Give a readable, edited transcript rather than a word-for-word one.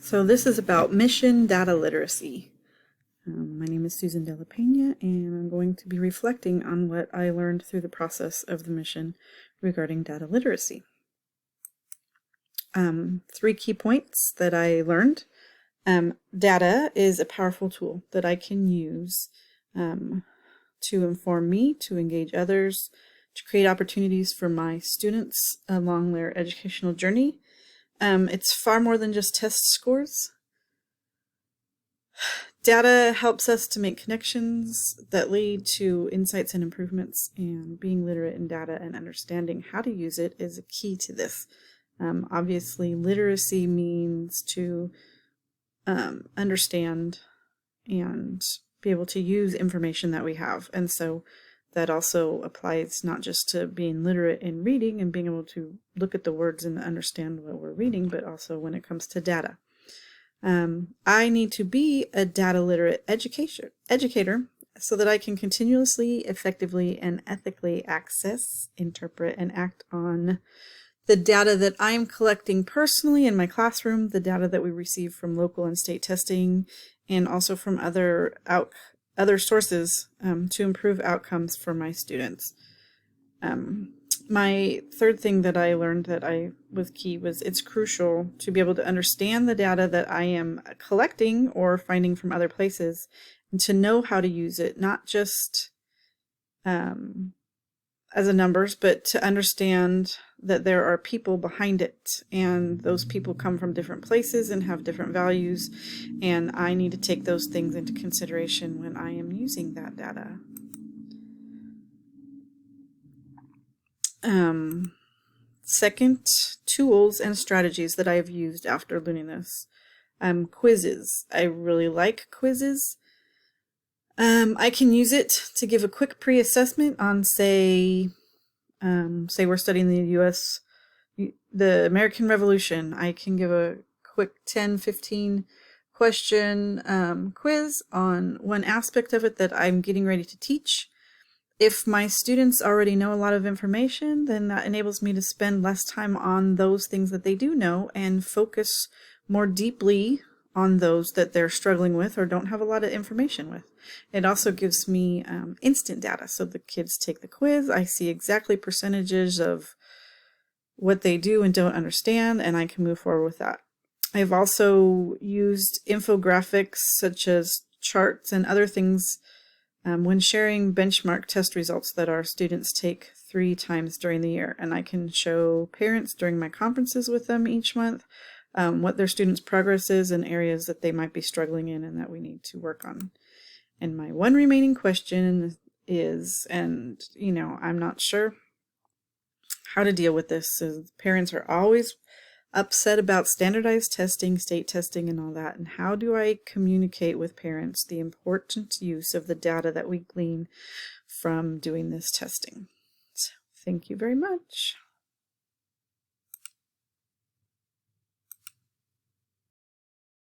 So this is about mission data literacy. My name is Susan De La Peña, and I'm going to be reflecting on what I learned through the process of the mission regarding data literacy. 3 key points that I learned. Data is a powerful tool that I can use to inform me, to engage others, to create opportunities for my students along their educational journey. It's far more than just test scores. Data helps us to make connections that lead to insights and improvements, and being literate in data and understanding how to use it is a key to this. Obviously, literacy means to understand and be able to use information that we have. And so that also applies not just to being literate in reading and being able to look at the words and understand what we're reading, but also when it comes to data. I need to be a data literate educator so that I can continuously, effectively, and ethically access, interpret, and act on the data that I'm collecting personally in my classroom, the data that we receive from local and state testing, and also from other sources to improve outcomes for my students. My third thing that I learned that was key was it's crucial to be able to understand the data that I am collecting or finding from other places, and to know how to use it, not just as a numbers, but to understand that there are people behind it, and those people come from different places and have different values, and I need to take those things into consideration when I am using that data. Second, tools and strategies that I have used after learning this. Quizzes. I really like quizzes. I can use it to give a quick pre-assessment on, say we're studying the American Revolution. I can give a quick 10-15 question quiz on one aspect of it that I'm getting ready to teach. If my students already know a lot of information, then that enables me to spend less time on those things that they do know and focus more deeply on those that they're struggling with or don't have a lot of information with. It also gives me instant data. So the kids take the quiz, I see exactly percentages of what they do and don't understand, and I can move forward with that. I've also used infographics such as charts and other things when sharing benchmark test results that our students take 3 times during the year. And I can show parents during my conferences with them each month what their students' progress is and areas that they might be struggling in and that we need to work on. And my one remaining question is, and I'm not sure how to deal with this, so parents are always upset about standardized testing, state testing, and all that. And how do I communicate with parents the important use of the data that we glean from doing this testing? So, thank you very much.